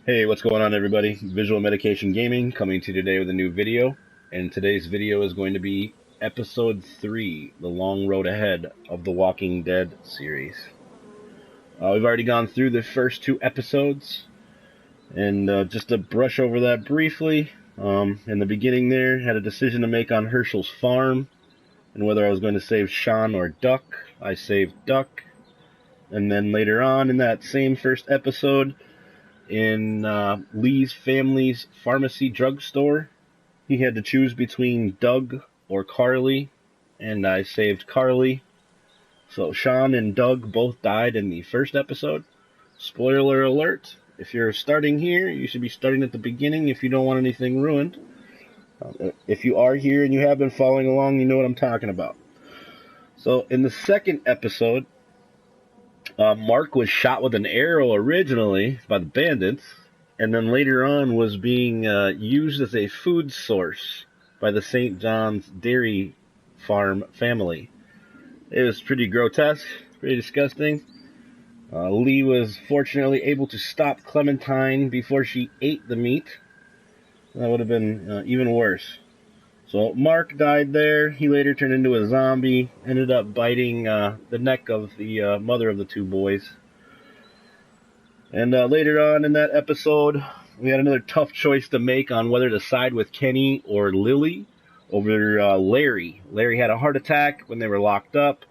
Hey, what's going on, everybody? Visual Medication Gaming coming to you today with a new video. And today's video is going to be episode 3, The Long Road Ahead of the Walking Dead series. We've already gone through the first 2 episodes, and just to brush over that briefly, in the beginning there, had a decision to make on Herschel's farm, and whether I was going to save Sean or Duck. I saved Duck. And then later on in that same first episode, in Lee's family's pharmacy drugstore, he had to choose between Doug or Carly, and I saved Carly. So Sean and Doug both died in the first episode. Spoiler alert, if you're starting here, you should be starting at the beginning if you don't want anything ruined. If you are here and you have been following along, you know what I'm talking about. So in the second episode, Mark was shot with an arrow originally by the bandits, and then later on was being used as a food source by the St. John's Dairy Farm family. It was pretty grotesque, pretty disgusting. Lee was fortunately able to stop Clementine before she ate the meat. That would have been even worse. So Mark died there. He later turned into a zombie, ended up biting the neck of the mother of the 2 boys. And later on in that episode, we had another tough choice to make on whether to side with Kenny or Lily over Larry. Larry had a heart attack when they were locked up.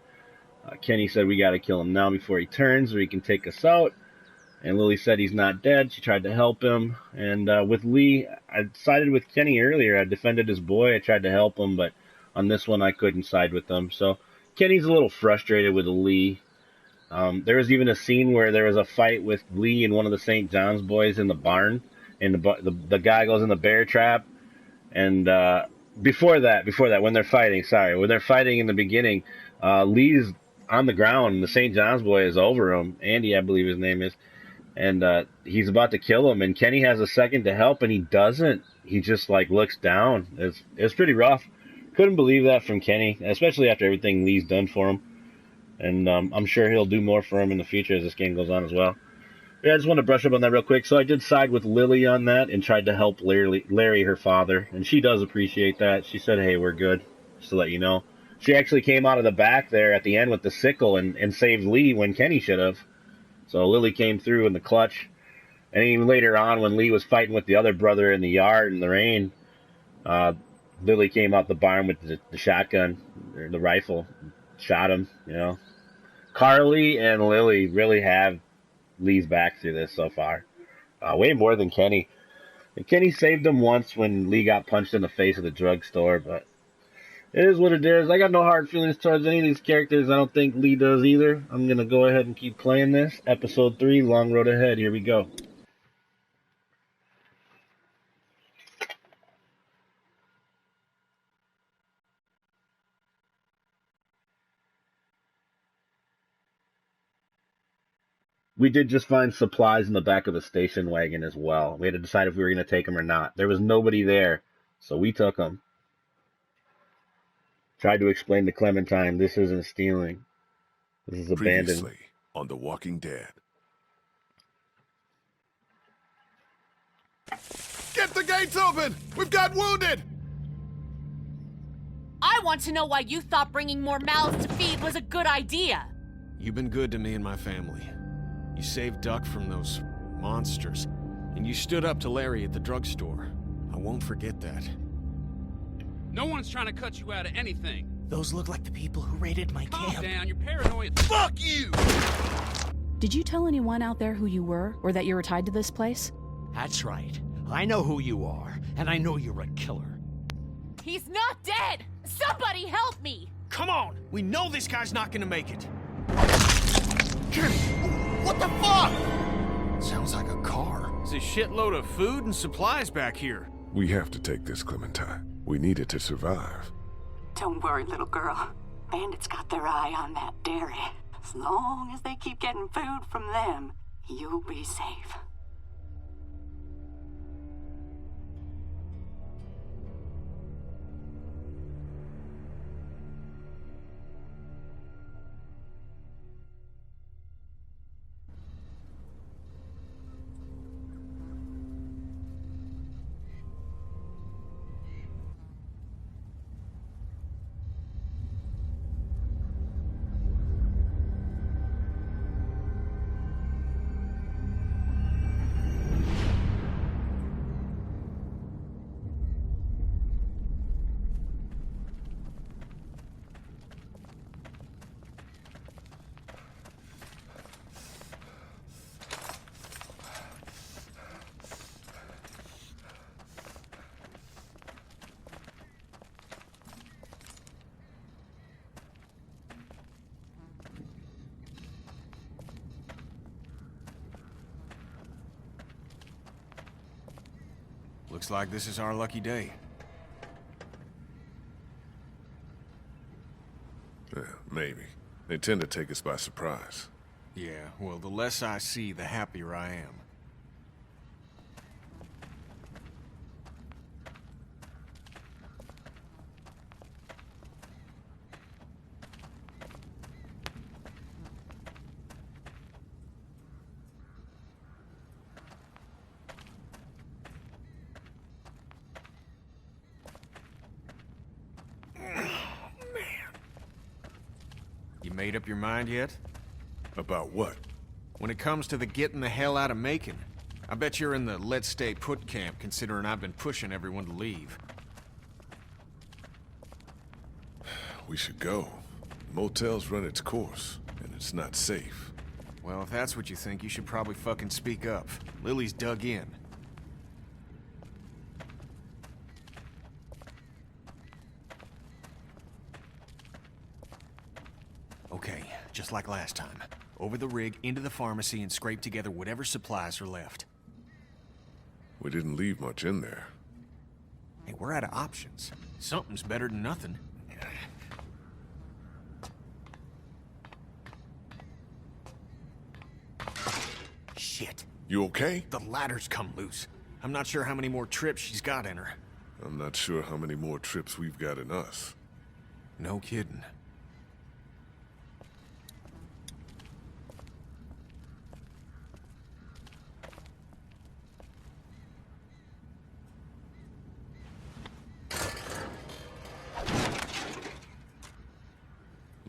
Kenny said, we got to kill him now before he turns or he can take us out. And Lily said he's not dead. She tried to help him. And with Lee, I sided with Kenny earlier. I defended his boy. I tried to help him, but on this one I couldn't side with him. So Kenny's a little frustrated with Lee. There was even a scene where there was a fight with Lee and one of the St. John's boys in the barn, and the guy goes in the bear trap. And before that, when they're fighting in the beginning, Lee's on the ground, and the St. John's boy is over him. Andy, I believe his name is. And he's about to kill him, and Kenny has a second to help, and he doesn't. He just, looks down. It's pretty rough. Couldn't believe that from Kenny, especially after everything Lee's done for him. And I'm sure he'll do more for him in the future as this game goes on as well. Yeah, I just want to brush up on that real quick. So I did side with Lily on that and tried to help Larry, her father, and she does appreciate that. She said, hey, we're good, just to let you know. She actually came out of the back there at the end with the sickle and saved Lee when Kenny should have. So Lily came through in the clutch. And even later on, when Lee was fighting with the other brother in the yard in the rain, Lily came out the barn with the shotgun, or the rifle, shot him, Carly and Lily really have Lee's back through this so far. Way more than Kenny. And Kenny saved him once when Lee got punched in the face at the drugstore, but it is what it is. I got no hard feelings towards any of these characters. I don't think Lee does either. I'm going to go ahead and keep playing this. Episode 3, Long Road Ahead. Here we go. We did just find supplies in the back of the station wagon as well. We had to decide if we were going to take them or not. There was nobody there, so we took them. Tried to explain to Clementine, this isn't stealing. This is abandoned. Previously on The Walking Dead. Get the gates open! We've got wounded! I want to know why you thought bringing more mouths to feed was a good idea. You've been good to me and my family. You saved Duck from those monsters, and you stood up to Larry at the drugstore. I won't forget that. No one's trying to cut you out of anything. Those look like the people who raided my Calm camp. down, you're paranoid. Fuck you! Did you tell anyone out there who you were, or that you were tied to this place? That's right. I know who you are, and I know you're a killer. He's not dead! Somebody help me! Come on! We know this guy's not gonna make it! What the fuck? Sounds like a car. There's a shitload of food and supplies back here. We have to take this, Clementine. We need it to survive. Don't worry, little girl. Bandits got their eye on that dairy. As long as they keep getting food from them, you'll be safe. Looks like this is our lucky day. Yeah, maybe. They tend to take us by surprise. Yeah, well, the less I see, the happier I am. You made up your mind yet? About what? When it comes to the getting the hell out of Macon, I bet you're in the let's stay put camp, considering I've been pushing everyone to leave. We should go. The motel's run its course, and it's not safe. Well, if that's what you think, you should probably fucking speak up. Lily's dug in. Okay, just like last time. Over the rig, into the pharmacy, and scrape together whatever supplies are left. We didn't leave much in there. Hey, we're out of options. Something's better than nothing. Shit. You okay? The ladder's come loose. I'm not sure how many more trips she's got in her. I'm not sure how many more trips we've got in us. No kidding.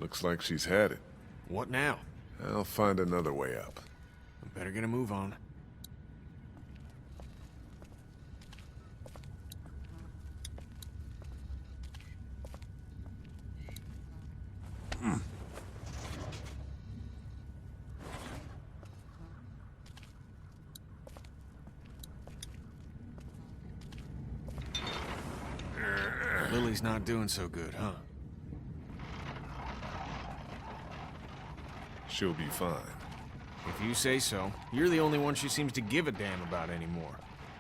Looks like she's had it. What now? I'll find another way up. I better get a move on. Lily's not doing so good, huh? She'll be fine. If you say so. You're the only one she seems to give a damn about anymore.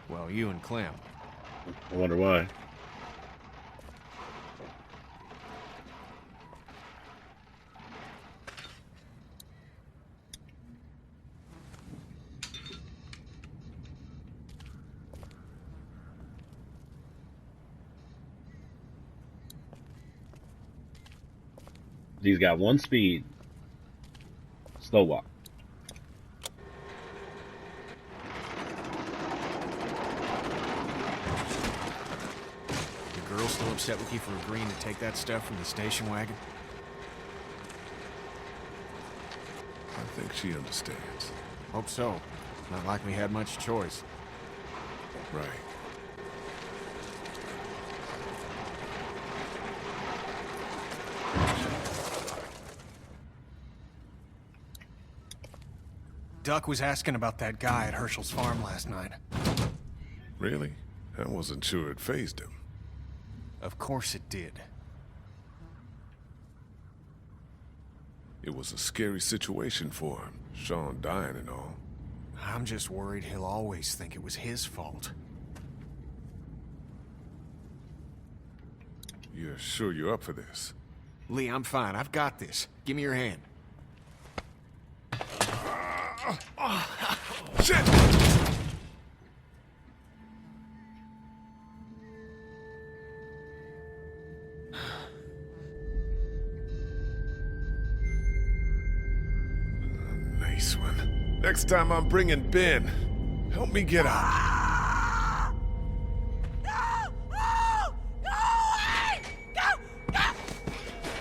Well, you and Clem. I wonder why. He's got one speed. Slow walk. The girl still upset with you for agreeing to take that stuff from the station wagon? I think she understands. Hope so. Not like we had much choice. Right. Duck was asking about that guy at Herschel's farm last night. Really? I wasn't sure it fazed him. Of course it did. It was a scary situation for him. Sean dying and all. I'm just worried he'll always think it was his fault. You're sure you're up for this? Lee, I'm fine. I've got this. Give me your hand. Shit! Nice one. Next time I'm bringing Ben. Help me get out.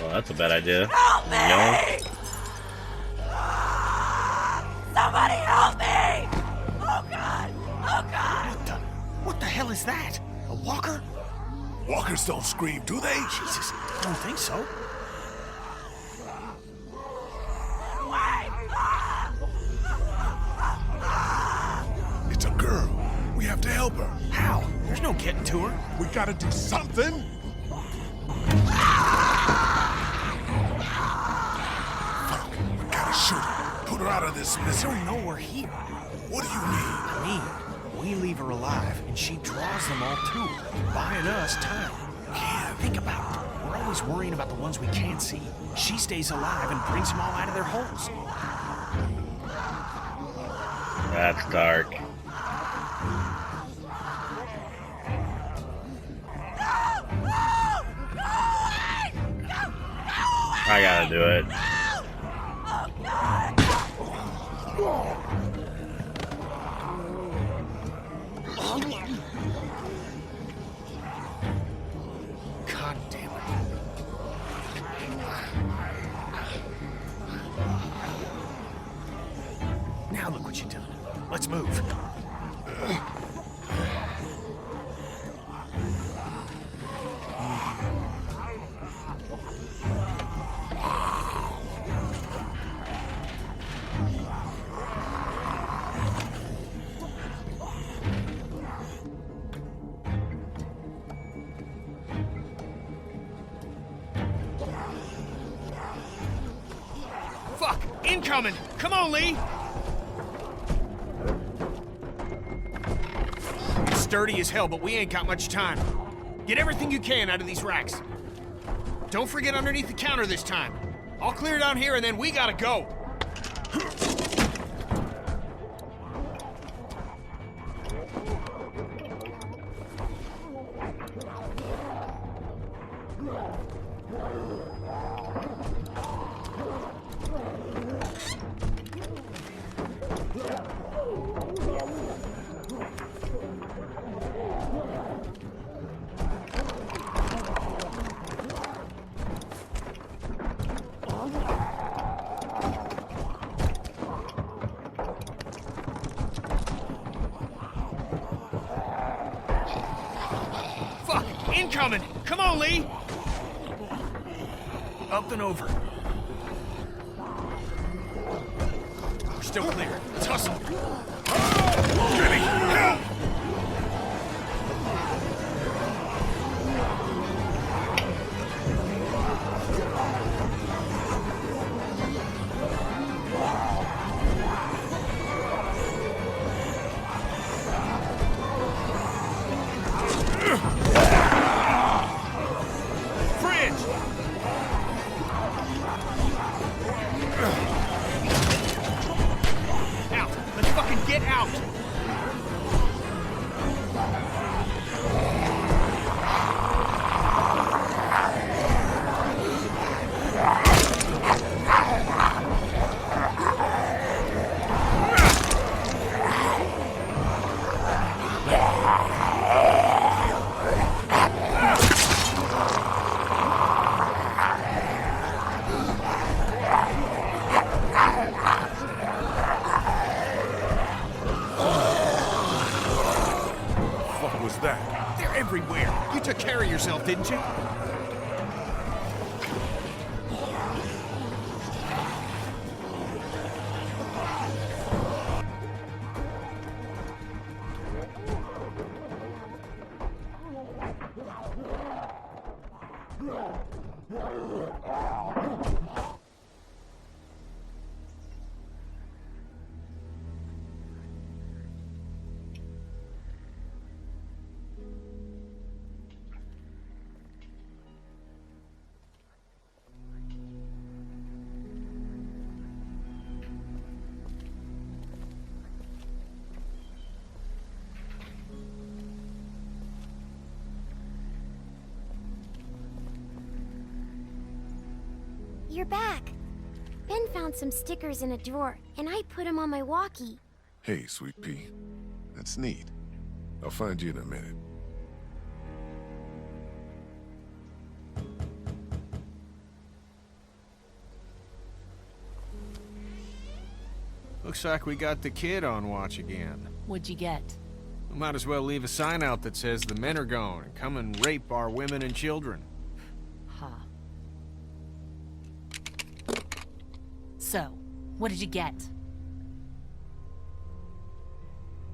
Oh, that's a bad idea. Help me! Yelling. Somebody help me! Oh God! Oh God! What the hell is that? A walker? Walkers don't scream, do they? Jesus, I don't think so. It's a girl. We have to help her. How? There's no getting to her. We gotta do something. Fuck, we gotta shoot her. Put her out of this I misery. don't know we're here. What do you mean? I mean, We leave her alive, and she draws them all to her, buying us time. Yeah, think about it. We're always worrying about the ones we can't see. She stays alive and brings them all out of their holes. That's dark. I gotta do it. God damn it. Now look what you've done. Let's move. Fuck! Incoming! Come on, Lee! It's sturdy as hell, but we ain't got much time. Get everything you can out of these racks. Don't forget underneath the counter this time. I'll clear down here and then we gotta go. Fuck! Incoming! Come on, Lee! Up and over. We're still clear. Let's hustle. Jenny, help! Fridge! Out! Let's fucking get out! What was that? They're everywhere! You took care of yourself, didn't you? You're back. Ben found some stickers in a drawer, and I put them on my walkie. Hey, Sweet Pea. That's neat. I'll find you in a minute. Looks like we got the kid on watch again. What'd you get? We might as well leave a sign out that says the men are gone and come and rape our women and children. Huh. So, what did you get?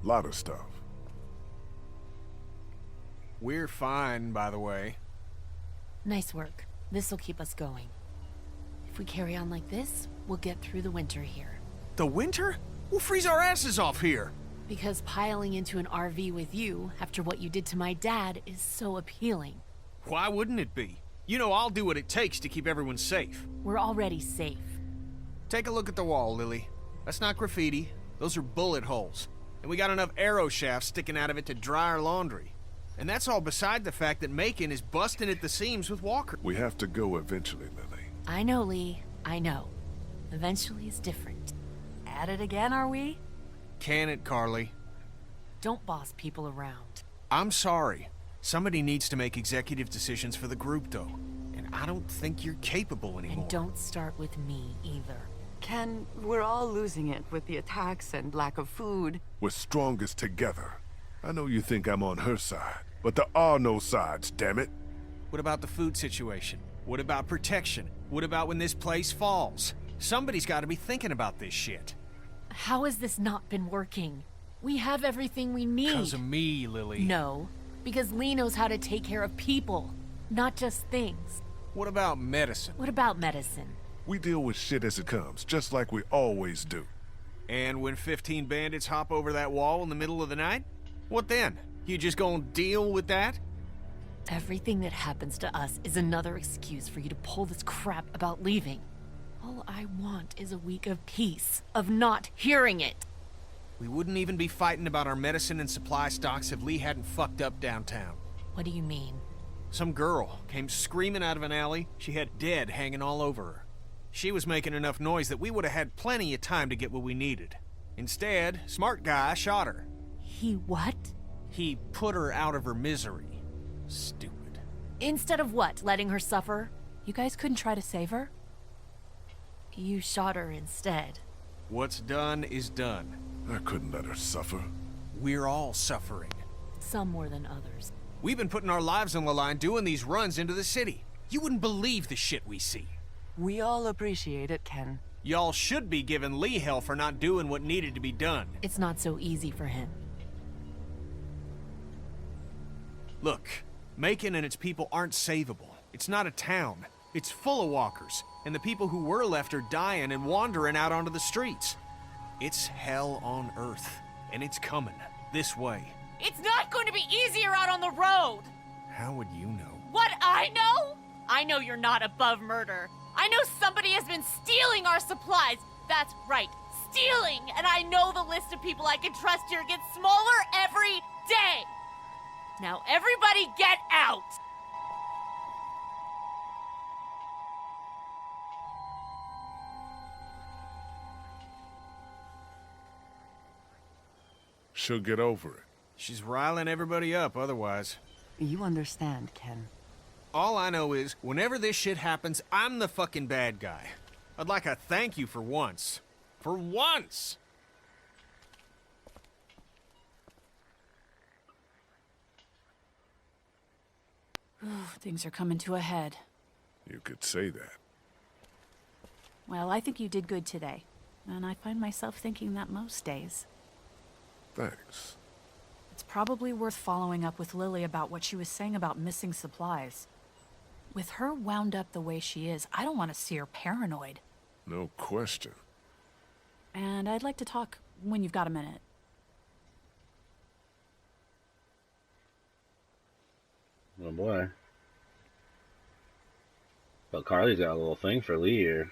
Lot of stuff. We're fine, by the way. Nice work. This'll keep us going. If we carry on like this, we'll get through the winter here. The winter? We'll freeze our asses off here. Because piling into an RV with you, after what you did to my dad, is so appealing. Why wouldn't it be? You know I'll do what it takes to keep everyone safe. We're already safe. Take a look at the wall, Lily. That's not graffiti. Those are bullet holes. And we got enough arrow shafts sticking out of it to dry our laundry. And that's all beside the fact that Macon is busting at the seams with Walker. We have to go eventually, Lily. I know, Lee. I know. Eventually is different. At it again, are we? Can it, Carly? Don't boss people around. I'm sorry. Somebody needs to make executive decisions for the group, though. And I don't think you're capable anymore. And don't start with me, either. Ken, we're all losing it with the attacks and lack of food. We're strongest together. I know you think I'm on her side, but there are no sides, damn it. What about the food situation? What about protection? What about when this place falls? Somebody's got to be thinking about this shit. How has this not been working? We have everything we need. Because of me, Lily. No, because Lee knows how to take care of people, not just things. What about medicine? What about medicine? We deal with shit as it comes, just like we always do. And when 15 bandits hop over that wall in the middle of the night? What then? You just gonna deal with that? Everything that happens to us is another excuse for you to pull this crap about leaving. All I want is a week of peace, of not hearing it. We wouldn't even be fighting about our medicine and supply stocks if Lee hadn't fucked up downtown. What do you mean? Some girl came screaming out of an alley. She had dead hanging all over her. She was making enough noise that we would have had plenty of time to get what we needed. Instead, smart guy shot her. He what? He put her out of her misery. Stupid. Instead of what? Letting her suffer? You guys couldn't try to save her? You shot her instead. What's done is done. I couldn't let her suffer. We're all suffering. Some more than others. We've been putting our lives on the line doing these runs into the city. You wouldn't believe the shit we see. We all appreciate it, Ken. Y'all should be giving Lee hell for not doing what needed to be done. It's not so easy for him. Look, Macon and its people aren't savable. It's not a town. It's full of walkers, and the people who were left are dying and wandering out onto the streets. It's hell on Earth, and it's coming this way. It's not going to be easier out on the road! How would you know? What I know? I know you're not above murder. I know somebody has been stealing our supplies. That's right, stealing! And I know the list of people I can trust here gets smaller every day! Now everybody get out! She'll get over it. She's riling everybody up otherwise. You understand, Ken. All I know is, whenever this shit happens, I'm the fucking bad guy. I'd like a thank you for once. For once! Things are coming to a head. You could say that. Well, I think you did good today. And I find myself thinking that most days. Thanks. It's probably worth following up with Lily about what she was saying about missing supplies. With her wound up the way she is, I don't want to see her paranoid. No question. And I'd like to talk when you've got a minute. Oh boy. But Carly's got a little thing for Lee here.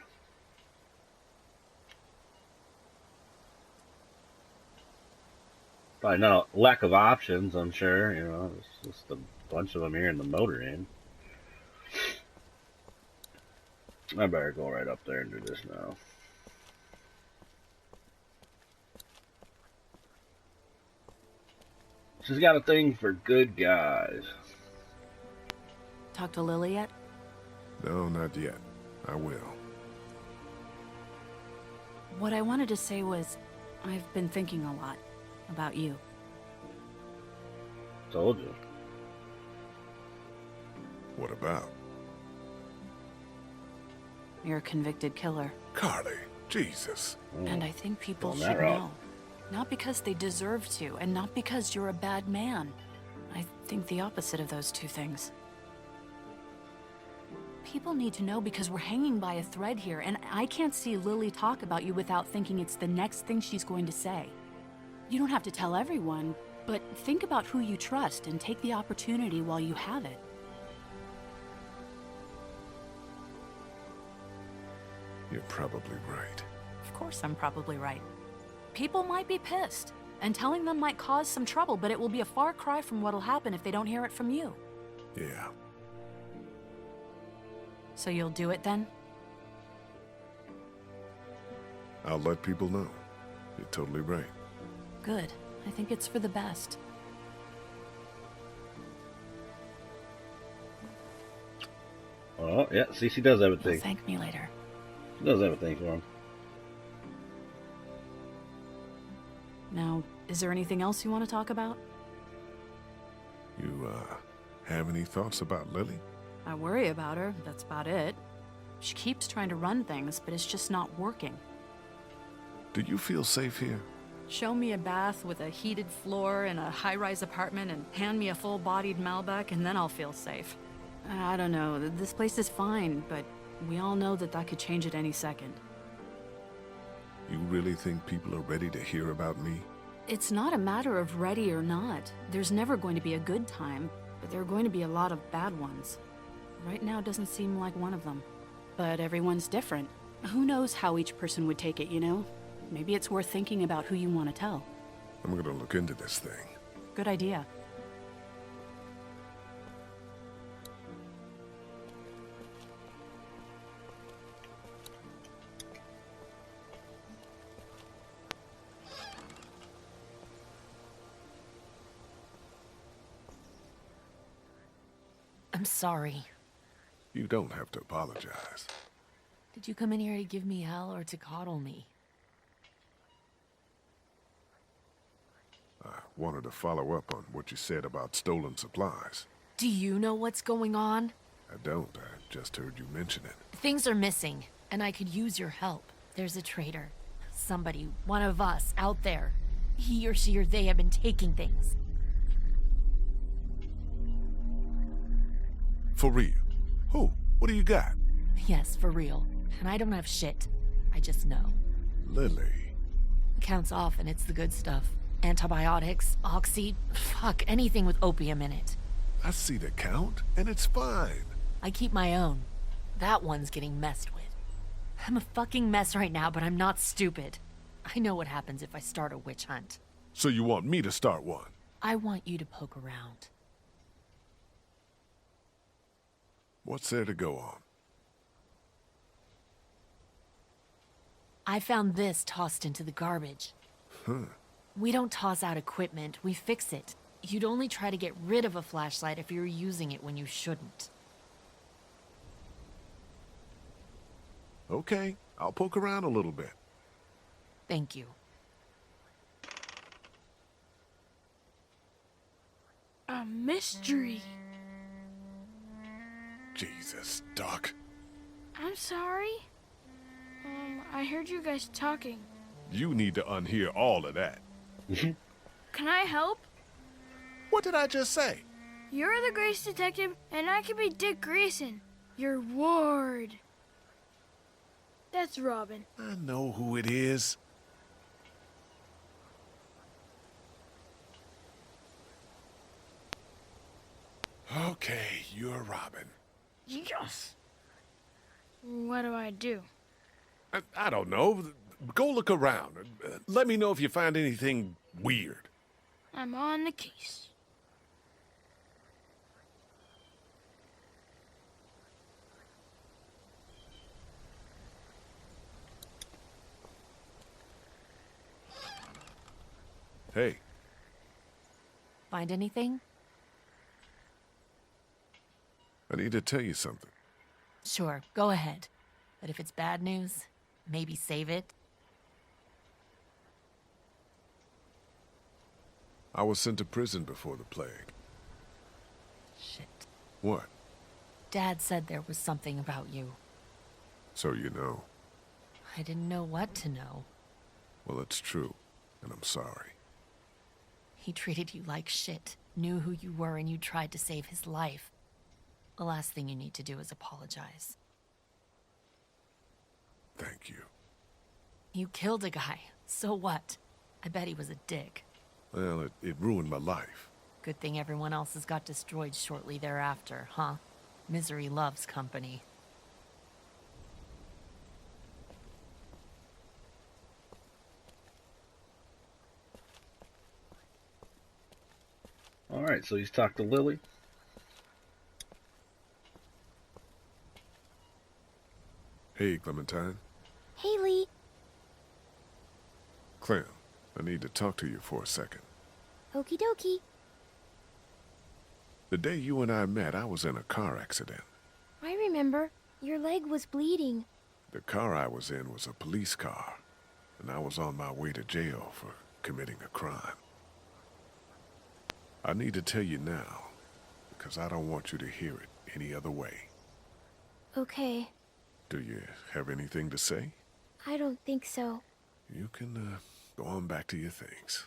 Probably not a lack of options, I'm sure. You know, it's just a bunch of them here in the motor inn. I better go right up there and do this now. She's got a thing for good guys. Talk to Lily yet? No, not yet. I will. What I wanted to say was, I've been thinking a lot about you. Told you. What about? You're a convicted killer. Carly, Jesus. And I think people Going should that route. know. Not because they deserve to, and not because you're a bad man. I think the opposite of those two things. People need to know because we're hanging by a thread here, and I can't see Lily talk about you without thinking it's the next thing she's going to say. You don't have to tell everyone, but think about who you trust and take the opportunity while you have it. You're probably right. Of course I'm probably right. People might be pissed, and telling them might cause some trouble, but it will be a far cry from what'll happen if they don't hear it from you. Yeah. So you'll do it then? I'll let people know. You're totally right. Good. I think it's for the best. Oh, yeah, see, she does have a You'll thing. thank me later. She does have a thing for him. Now, is there anything else you want to talk about? You, have any thoughts about Lily? I worry about her, that's about it. She keeps trying to run things, but it's just not working. Do you feel safe here? Show me a bath with a heated floor in a high-rise apartment and hand me a full-bodied Malbec and then I'll feel safe. I don't know, this place is fine, but we all know that that could change at any second. You really think people are ready to hear about me? It's not a matter of ready or not. There's never going to be a good time, but there are going to be a lot of bad ones. Right now doesn't seem like one of them. But everyone's different. Who knows how each person would take it, you know? Maybe it's worth thinking about who you want to tell. I'm gonna look into this thing. Good idea. I'm sorry. You don't have to apologize. Did you come in here to give me hell or to coddle me? I wanted to follow up on what you said about stolen supplies. Do you know what's going on? I don't. I just heard you mention it. Things are missing, and I could use your help. There's a traitor. Somebody, one of us, out there. He or she or they have been taking things. For real? Who? What do you got? Yes, for real. And I don't have shit. I just know. Lily. Counts off, and it's the good stuff. Antibiotics, oxy, fuck, anything with opium in it. I see the count, and it's fine. I keep my own. That one's getting messed with. I'm a fucking mess right now, but I'm not stupid. I know what happens if I start a witch hunt. So you want me to start one? I want you to poke around. What's there to go on? I found this tossed into the garbage. Huh. We don't toss out equipment, we fix it. You'd only try to get rid of a flashlight if you were using it when you shouldn't. Okay, I'll poke around a little bit. Thank you. A mystery. Jesus, Doc. I'm sorry. I heard you guys talking. You need to unhear all of that. Can I help? What did I just say? You're the Grace Detective, and I can be Dick Grayson, your ward. That's Robin. I know who it is. Okay, you're Robin. Yes. What do I do? I don't know. Go look around. Let me know if you find anything weird. I'm on the case. Hey. Find anything? I need to tell you something. Sure, go ahead. But if it's bad news, maybe save it. I was sent to prison before the plague. Shit. What? Dad said there was something about you. So you know. I didn't know what to know. Well, it's true, and I'm sorry. He treated you like shit, knew who you were, and you tried to save his life. The last thing you need to do is apologize. Thank you. You killed a guy. So what? I bet he was a dick. Well, it ruined my life. Good thing everyone else's got destroyed shortly thereafter, huh? Misery loves company. Alright, so he's talked to Lily. Hey, Clementine. Haley. Clem, I need to talk to you for a second. Okie dokie. The day you and I met, I was in a car accident. I remember. Your leg was bleeding. The car I was in was a police car, and I was on my way to jail for committing a crime. I need to tell you now, because I don't want you to hear it any other way. Okay. Do you have anything to say? I don't think so. You can go on back to your things.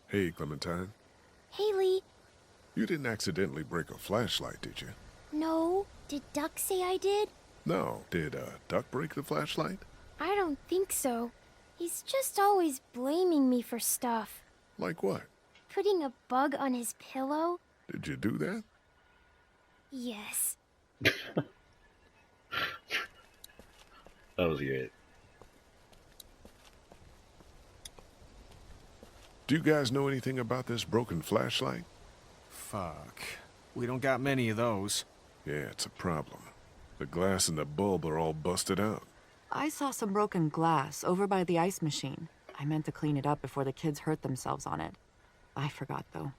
Hey, Clementine. Haley. You didn't accidentally break a flashlight, did you? No. Did Duck say I did? No. Did Duck break the flashlight? I don't think so. He's just always blaming me for stuff. Like what? Putting a bug on his pillow? Did you do that? Yes. That was great. Do you guys know anything about this broken flashlight? Fuck. We don't got many of those. Yeah, it's a problem. The glass and the bulb are all busted out. I saw some broken glass over by the ice machine. I meant to clean it up before the kids hurt themselves on it. I forgot, though.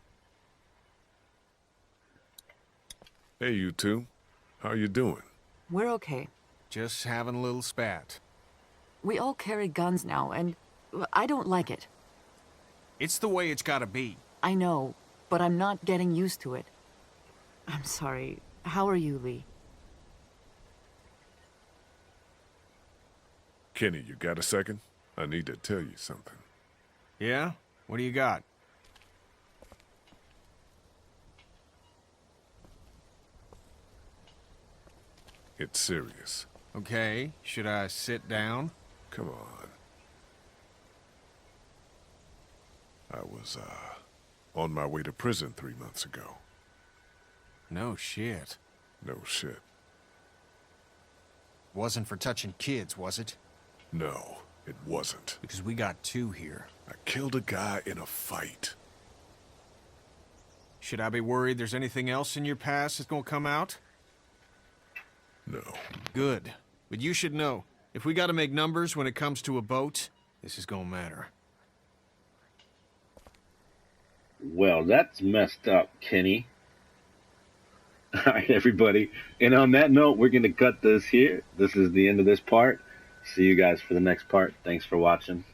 Hey, you two. How you doing? We're okay. Just having a little spat. We all carry guns now, and I don't like it. It's the way it's gotta be. I know, but I'm not getting used to it. I'm sorry. How are you, Lee? Kenny, you got a second? I need to tell you something. Yeah? What do you got? It's serious. Okay, should I sit down? Come on. I was, on my way to prison 3 months ago. No shit. No shit. Wasn't for touching kids, was it? No, it wasn't. Because we got two here. I killed a guy in a fight. Should I be worried there's anything else in your past that's gonna come out? No. Good. But you should know, if we gotta make numbers when it comes to a boat, this is gonna matter. Well, that's messed up, Kenny. Alright, everybody. And on that note, we're going to cut this here. This is the end of this part. See you guys for the next part. Thanks for watching.